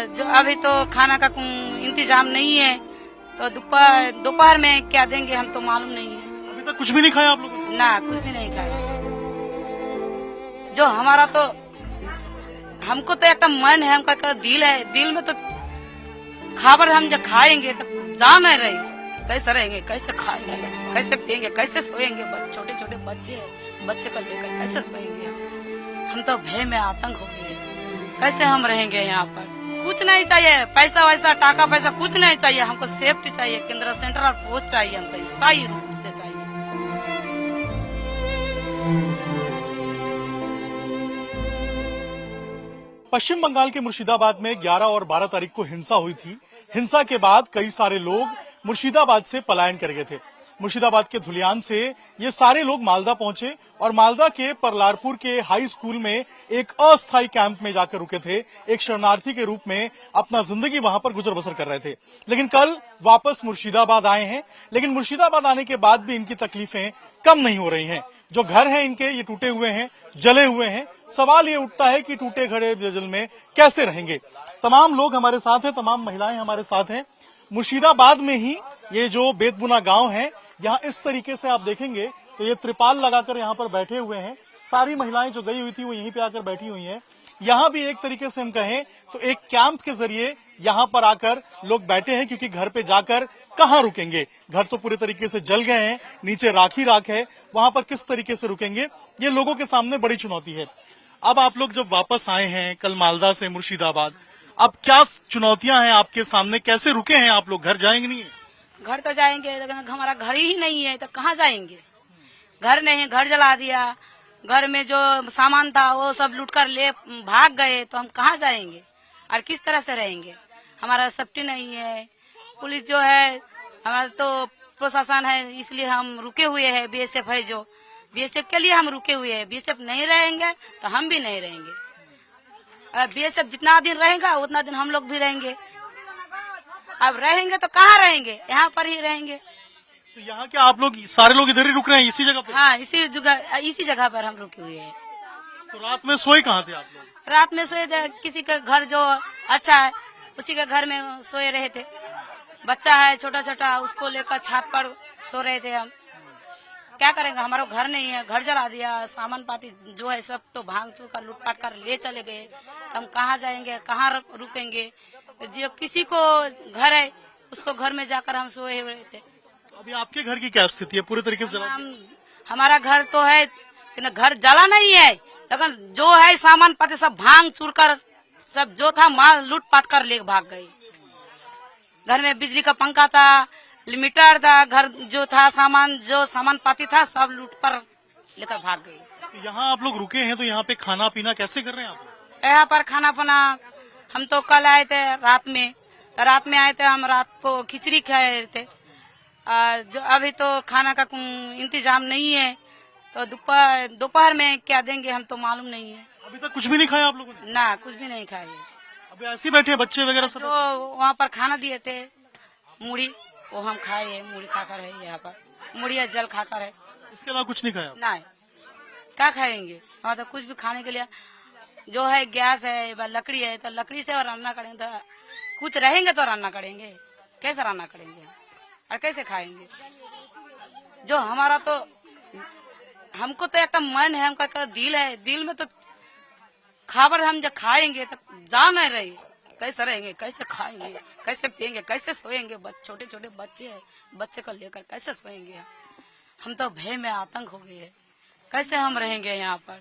जो अभी तो खाना का इंतजाम नहीं है, तो दोपहर में क्या देंगे हम तो मालूम नहीं है। अभी तक कुछ भी नहीं खाया आप लोगों ने? ना, कुछ भी नहीं खाया। जो हमारा तो हमको तो एक मन है, हमका दिल है, दिल में तो खाबर हम जब खाएंगे तो जान नहीं रही, कैसे रहेंगे, कैसे खाएंगे, कैसे पिएंगे, कैसे सोएंगे। छोटे छोटे बच्चे हैं, बच्चे को लेकर कैसे सोएंगे हम तो भय में आतंक हो गए। कैसे हम रहेंगे यहाँ पर? कुछ नहीं चाहिए, पैसा वैसा टाका पैसा कुछ नहीं चाहिए, हमको सेफ्टी चाहिए, केंद्र सेंट्रल पोस्ट चाहिए, हमको स्थायी रूप से चाहिए। पश्चिम बंगाल के मुर्शिदाबाद में 11 और 12 तारीख को हिंसा हुई थी। हिंसा के बाद कई सारे लोग मुर्शिदाबाद से पलायन कर गए थे। मुर्शिदाबाद के धुलियान से ये सारे लोग मालदा पहुंचे और मालदा के परलारपुर के हाई स्कूल में एक अस्थायी कैंप में जाकर रुके थे। एक शरणार्थी के रूप में अपना जिंदगी वहां पर गुजर बसर कर रहे थे, लेकिन कल वापस मुर्शिदाबाद आए हैं। लेकिन मुर्शिदाबाद आने के बाद भी इनकी तकलीफें कम नहीं हो रही हैं। जो घर हैं इनके, ये टूटे हुए हैं, जले हुए हैं। सवाल ये उठता है कि टूटे घड़े जल में कैसे रहेंगे। तमाम लोग हमारे साथ हैं, तमाम महिलाएं हमारे साथ हैं। मुर्शिदाबाद में ही ये जो बेतबुना गांव है, यहाँ इस तरीके से आप देखेंगे तो ये त्रिपाल लगाकर यहाँ पर बैठे हुए हैं। सारी महिलाएं जो गई हुई थी वो यहीं पे आकर बैठी हुई हैं। यहाँ भी एक तरीके से हम कहें तो एक कैंप के जरिए यहाँ पर आकर लोग बैठे हैं, क्योंकि घर पे जाकर कहाँ रुकेंगे। घर तो पूरे तरीके से जल गए हैं, नीचे राख ही राख है, वहां पर किस तरीके से रुकेंगे, ये लोगों के सामने बड़ी चुनौती है। अब आप लोग जब वापस आए हैं कल मालदा से मुर्शिदाबाद, अब क्या चुनौतियां हैं आपके सामने, कैसे रुके हैं आप लोग? घर जाएंगे नहीं? घर तो जाएंगे, लेकिन हमारा घर ही नहीं है तो कहाँ जाएंगे? घर नहीं है, घर जला दिया, घर में जो सामान था वो सब लूट कर ले भाग गए, तो हम कहाँ जाएंगे और किस तरह से रहेंगे? हमारा सेफ्टी नहीं है, पुलिस जो है, हमारा तो प्रशासन है, इसलिए हम रुके हुए हैं। बीएसएफ है, जो बीएसएफ के लिए हम रुके हुए हैं। बीएसएफ नहीं रहेंगे तो हम भी नहीं रहेंगे। बीएसएफ जितना दिन रहेगा उतना दिन हम लोग भी रहेंगे। अब रहेंगे तो कहाँ रहेंगे? यहाँ पर ही रहेंगे। तो यहाँ क्या आप लोग सारे लोग इधर ही रुक रहे हैं, इसी जगह पे? हाँ, इसी जगह पर हम रुके हुए हैं। तो रात में सोए कहाँ थे आप लोग? रात में सोए थे, किसी का घर जो अच्छा है उसी के घर में सोए रहे थे। बच्चा है छोटा छोटा, उसको लेकर छत पर सो रहे थे हम। क्या करेंगे? हमारा घर नहीं है, घर जला दिया, सामान पाती जो है सब तो भांग चूर कर लूटपाट कर ले चले गए। तो हम कहाँ जाएंगे, कहाँ रुकेंगे? जो किसी को घर है उसको घर में जाकर हम सोए हुए थे। अभी आपके घर की क्या स्थिति है? पूरे तरीके से हमारा घर तो है, लेकिन घर जला नहीं है, लेकिन जो है सामान पाती सब भांग चूर कर, सब जो था माल लूट पाट कर ले भाग गए। घर में बिजली का पंखा था, मीटर था, घर जो था जो सामान पाती था सब लूट पर लेकर भाग गए। यहाँ आप लोग रुके हैं तो यहाँ पे खाना पीना कैसे कर रहे हैं आप लोग? यहाँ पर खाना पीना हम तो कल आए थे रात में आए थे, हम रात को खिचड़ी खाए थे। जो अभी तो खाना का इंतजाम नहीं है, तो दोपहर में क्या देंगे हम तो मालूम नहीं है। अभी तक कुछ भी नहीं खाया आप लोगों ने? ना, कुछ भी नहीं खाए। अभी ऐसे ही बैठे बच्चे वगैरह सब? तो वहाँ पर खाना दिए थे, मुड़ी, वो हम खाए है, मुड़ी खाकर है यहाँ पर, मुड़ी या जल खाकर है। इसके अलावा कुछ नहीं खाया? नहीं, क्या खाएंगे? वहाँ तो कुछ भी खाने के लिए जो है गैस है, लकड़ी है, तो लकड़ी से और रान्ना करेंगे तो कुछ रहेंगे तो रान्ना करेंगे, कैसे रान्ना करेंगे और कैसे खाएंगे? जो हमारा तो हमको तो एक मन है, हमका दिल है, दिल में तो खाबर हम जब खाएंगे तो जान नहीं रही, कैसे रहेंगे, कैसे खाएंगे, कैसे पिएंगे, कैसे सोएंगे। छोटे छोटे बच्चे हैं, बच्चे को लेकर कैसे सोएंगे? हम तो भय में आतंक हो गए। कैसे हम रहेंगे यहाँ पर?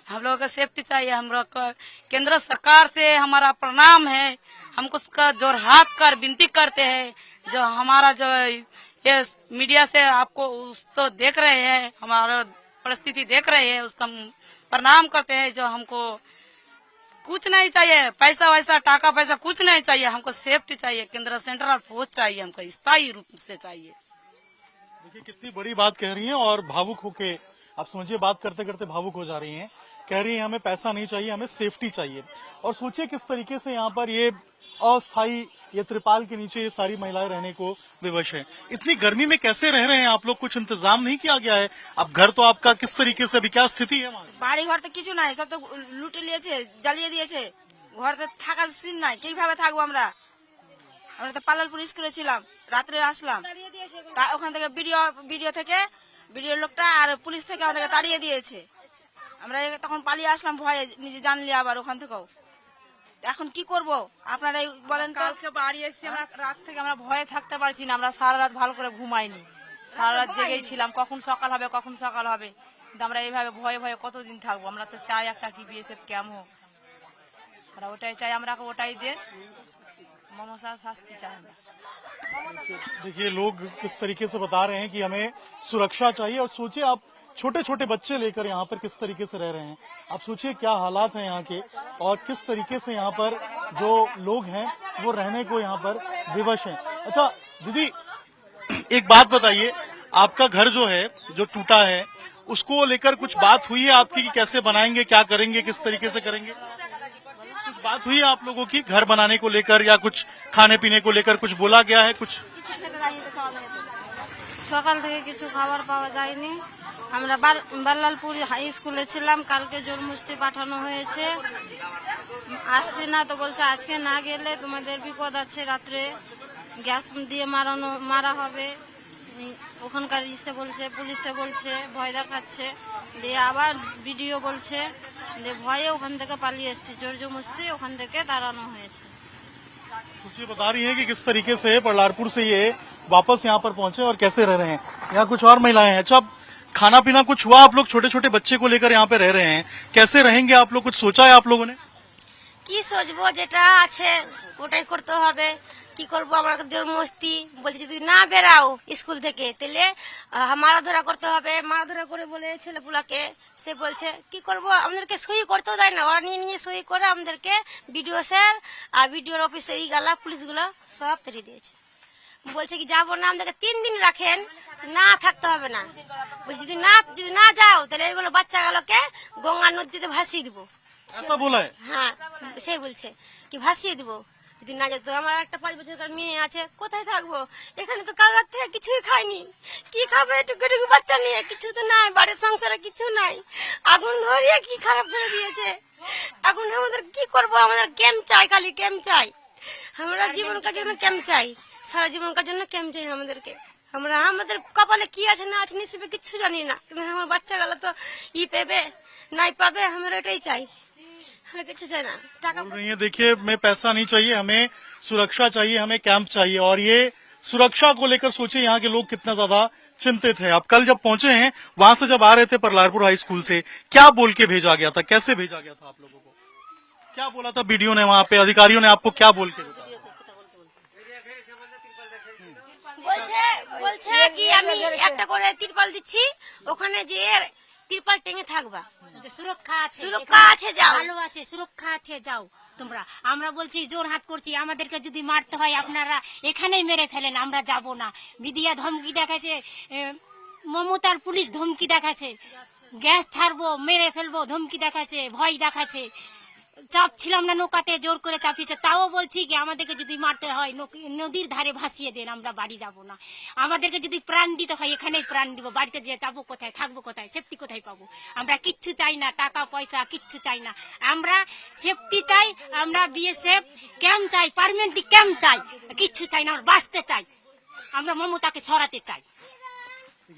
हम लोगों को सेफ्टी चाहिए। हम लोग को केंद्र सरकार से हमारा प्रणाम है, हमको उसका जोर हाथ कर विनती करते हैं। जो हमारा जो ये मीडिया से आपको तो देख रहे हैं, हमारा परिस्थिति देख रहे हैं, उसका प्रणाम करते हैं। जो हमको कुछ नहीं चाहिए, पैसा वैसा टाका पैसा कुछ नहीं चाहिए, हमको सेफ्टी चाहिए, केंद्र सेंट्रल पोस्ट चाहिए, हमको स्थायी रूप से चाहिए। देखिए कितनी बड़ी बात कह रही हैं और भावुक होके, आप समझिए बात करते करते भावुक हो जा रही हैं। कह रही हैं हमें पैसा नहीं चाहिए, हमें सेफ्टी चाहिए। और सोचिए किस तरीके से यहाँ पर ये अस्थायी ये त्रिपाल के नीचे ये सारी महिलाएं रहने को विवश है। इतनी गर्मी में कैसे रह रहे हैं आप लोग? कुछ इंतजाम नहीं किया गया है? अब घर तो आपका किस तरीके से, अभी क्या स्थिति है वहाँ? বাড়ি ঘর তো কিছু নাই, সব তো লুটে নিয়েছে, জ্বালিয়ে দিয়েছে। ঘরে থাকার সিন নাই, কিভাবে থাকবো আমরা? আমরা তো পাল্লালপুর স্কুলে ছিলাম, রাত্রে আসলাম, ওখান থেকে ভিডিও লোকটা আর পুলিশ থেকে আমাদেরকে তাড়িয়ে দিয়েছে। আমরা তখন পালিয়ে আসলাম ভয়ে, নিজে জানলি আবার ওখান থেকেও। এখন কি করব আপনারা বলেন তো? কালকে বাড়ি এসেছি আমরা, রাত থেকে আমরা ভয়ে থাকতে পারছি না, আমরা সারা রাত ভালো করে ঘুমাইনি, সারা রাত জেগেই ছিলাম, কখন সকাল হবে কখন সকাল হবে। কিন্তু আমরা এইভাবে ভয়ে ভয়ে কতদিন থাকবো? আমরা তো চাই একটা কি বিএসএফ ক্যাম্প হোক, আমরা ওটাই চাই, আমরা ওটাই দিয়ে মমতা শাস্তি চাই আমরা। देखिए लोग किस तरीके से बता रहे हैं कि हमें सुरक्षा चाहिए। और सोचिए आप छोटे छोटे बच्चे लेकर यहाँ पर किस तरीके से रह रहे हैं। आप सोचिए क्या हालात हैं यहाँ के और किस तरीके से यहाँ पर जो लोग हैं वो रहने को यहाँ पर विवश हैं। अच्छा दीदी एक बात बताइए, आपका घर जो है जो टूटा है उसको लेकर कुछ बात हुई है आपकी कि कैसे बनाएंगे, क्या करेंगे, किस तरीके से करेंगे? कुछ बात हुई है आप लोगों की घर बनाने को लेकर या कुछ खाने पीने को लेकर कुछ बोला गया है कुछ? সকাল থেকে কিছু খাবার পাওয়া যায়নি। আমরা বাল্লালপুর হাই স্কুলে ছিলাম, কালকে জোরমুস্তি পাঠানো হয়েছে, আসছে না তো বলছে আজকে না গেলে তোমাদের বিপদ আছে, রাত্রে গ্যাস দিয়ে মারা হবে। ওখানকার বলছে, পুলিশে বলছে, ভয় দেখাচ্ছে, দিয়ে আবার ভিডিও বলছে, দিয়ে ভয়ে ওখান থেকে পালিয়ে এসেছি, জোরজবরদস্তি ওখান থেকে তাড়ানো হয়েছে। ये बता रही हैं कि किस तरीके से पल्लारपुर से ये वापस यहाँ पर पहुंचे और कैसे रह रहे हैं। यहाँ कुछ और महिलाएं हैं। अच्छा खाना पीना कुछ हुआ? आप लोग छोटे छोटे बच्चे को लेकर यहाँ पे रह रहे हैं, कैसे रहेंगे आप लोग? कुछ सोचा है आप लोगों ने? কি সোচবো, যেটা আছে ওটাই করতে হবে। কি করবো, আমার জন্মস্তি বলছে যদি না বেরাও স্কুল থেকে তাহলে মারাধরা করতে হবে। মারাধরা করে বলে ছেলেপুলাকে, সে বলছে কি করব, আমাদেরকে সই করতেও দেয় না, ওরা নিয়ে নিয়ে সই করে আমাদেরকে বিডিও স্যার আর বিডিওর অফিসে এই গালা পুলিশগুলো সব তেড়ে দিয়েছে। বলছে কি যাবো না, আমাদেরকে 3 দিন রাখেন, না থাকতে হবে না। বলছি যদি না যাও তাহলে এগুলো বাচ্চা গুলোকে গঙ্গা নদীতে ভাসিয়ে দিব। ऐसा बोला है? হ্যাঁ সে বলছে কি ভাসিয়ে দিব যদি না যেত। আমার একটা 5 বছরের মেয়ে আছে, কোথায় থাকবো? এখানে তো কাল রাত থেকে কিছুই খাইনি, কি খাবে? টুকু বাচ্চা নিয়ে কিছু তো নাই, বাড়ির সংসারে কিছু নাই, আগুন ধরিয়ে কি খারাপ করে দিয়েছে। এখন আমাদের কি করব? আমাদের ক্যাম্প চাই, খালি ক্যাম্প চাই, আমরা জীবনকার জন্য ক্যাম্প চাই, সারা জীবনকার জন্য ক্যাম্প চাই আমাদেরকে। আমাদের কপালে কি আছে না আছে নিশ্চিত কিছু জানি না, কিন্তু আমার বাচ্চা গেল তো পেবে নাই পাবে, আমরা এটাই চাই, हमें कुछ चाहिए ना। बोल रही है देखिए हमें पैसा नहीं चाहिए, हमें सुरक्षा चाहिए, हमें कैंप चाहिए। और ये सुरक्षा को लेकर सोचिए यहाँ के लोग कितना ज्यादा चिंतित हैं। अब कल जब पहुंचे हैं वहां से जब आ रहे थे पल्लारपुर हाई स्कूल से, क्या बोल के भेजा गया था, कैसे भेजा गया था आप लोगों को? क्या बोला था बीडीओ ने, वहाँ पे अधिकारियों ने आपको क्या बोल के भेजा? বলছে কি আমি একটা করে তিরপাল দিচ্ছি, ওখানে যে তিরপাল টেঙে থাকবা, সুরক্ষা আছে, যাও, ভালো আছে, সুরক্ষা আছে, যাও তোমরা। আমরা বলছি জোর হাত করছি, আমাদেরকে যদি মারতে হয় আপনারা এখানেই মেরে ফেলেন, আমরা যাব না। বিদিয়া ধমকি দেখাচ্ছে, মমতার পুলিশ ধমকি দেখাচ্ছে, গ্যাস ছাড়বো, মেরে ফেলবো ধমকি দেখাচ্ছে, ভয় দেখাচ্ছে। চাপ ছিলাম না, নৌকাতে জোর করে চাপিয়েছে, তাও বলছি কি আমাদেরকে যদি মারতে হয় নদীর ধারে ভাসিয়ে দেন, আমরা বাড়ি যাব না। আমাদেরকে যদি প্রাণ দিতে হয় এখানেই প্রাণ দিব, বাড়িতে যে যাবো কোথায়, থাকবো কোথায়, সেফটি কোথায় পাবো? আমরা কিচ্ছু চাই না, টাকা পয়সা কিচ্ছু চাই না, আমরা সেফটি চাই, আমরা বিএসএফ ক্যাম্প চাই, পার্মানেন্ট ক্যাম্প চাই, কিচ্ছু চাই না, আমরা বাঁচতে চাই, আমরা মমতাকে সরাতে চাই।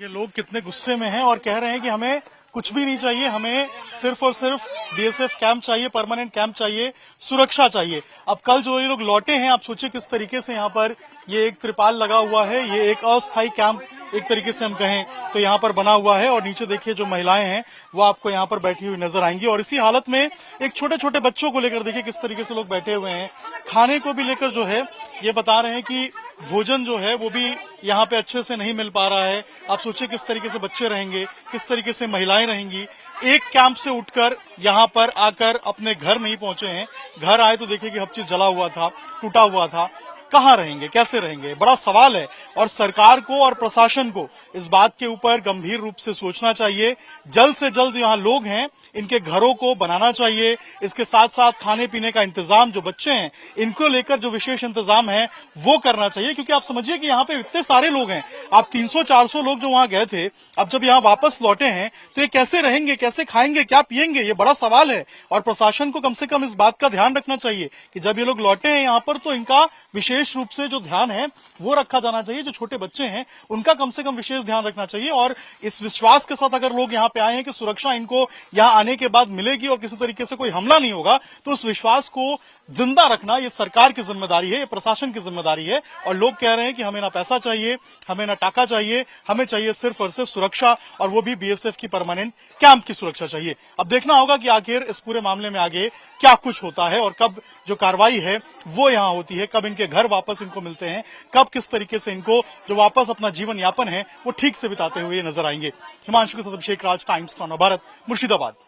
ये लोग कितने गुस्से में हैं और कह रहे हैं कि हमें कुछ भी नहीं चाहिए, हमें सिर्फ और सिर्फ बीएसएफ कैंप चाहिए, परमानेंट कैंप चाहिए, सुरक्षा चाहिए। अब कल जो ये लोग लौटे हैं, आप सोचिए किस तरीके से यहाँ पर ये एक त्रिपाल लगा हुआ है, ये एक अस्थायी कैंप एक तरीके से हम कहें तो यहाँ पर बना हुआ है। और नीचे देखिए जो महिलाएं हैं वो आपको यहाँ पर बैठी हुई नजर आएंगी। और इसी हालत में एक छोटे छोटे बच्चों को लेकर देखिए किस तरीके से लोग बैठे हुए हैं। खाने को भी लेकर जो है ये बता रहे हैं कि भोजन जो है वो भी यहाँ पे अच्छे से नहीं मिल पा रहा है। आप सोचिए किस तरीके से बच्चे रहेंगे, किस तरीके से महिलाएं रहेंगी। एक कैंप से उठकर यहाँ पर आकर अपने घर नहीं पहुंचे हैं, घर आए तो देखिए कि हर चीज जला हुआ था, टूटा हुआ था। कहाँ रहेंगे, कैसे रहेंगे, बड़ा सवाल है। और सरकार को और प्रशासन को इस बात के ऊपर गंभीर रूप से सोचना चाहिए। जल्द से जल्द यहाँ लोग हैं, इनके घरों को बनाना चाहिए। इसके साथ साथ खाने पीने का इंतजाम, जो बच्चे हैं इनको लेकर जो विशेष इंतजाम है वो करना चाहिए। क्योंकि आप समझिए कि यहाँ पे इतने सारे लोग हैं, आप 300-400 लोग जो वहां गए थे, अब जब यहाँ वापस लौटे हैं तो ये कैसे रहेंगे, कैसे खाएंगे, क्या पिएंगे, ये बड़ा सवाल है। और प्रशासन को कम से कम इस बात का ध्यान रखना चाहिए कि जब ये लोग लौटे हैं यहाँ पर तो इनका विशेष रूप से जो ध्यान है वो रखा जाना चाहिए। जो छोटे बच्चे हैं उनका कम से कम विशेष ध्यान रखना चाहिए। और इस विश्वास के साथ अगर लोग यहाँ पे आए हैं कि सुरक्षा इनको यहाँ आने के बाद मिलेगी और किसी तरीके से कोई हमला नहीं होगा, तो उस विश्वास को जिंदा रखना ये सरकार की जिम्मेदारी है, ये प्रशासन की जिम्मेदारी है। और लोग कह रहे हैं कि हमें ना पैसा चाहिए, हमें ना टाका चाहिए, हमें चाहिए सिर्फ और सिर्फ सुरक्षा, और वो भी बीएसएफ की परमानेंट कैंप की सुरक्षा चाहिए। अब देखना होगा कि आखिर इस पूरे मामले में आगे क्या कुछ होता है और कब जो कार्रवाई है वो यहाँ होती है, कब इनके घर वापस इनको मिलते हैं, कब किस तरीके से इनको जो वापस अपना जीवन यापन है वो ठीक से बिताते हुए नजर आएंगे। हिमांशु के साथ अभिषेक राज, टाइम्स, भारत, मुर्शिदाबाद।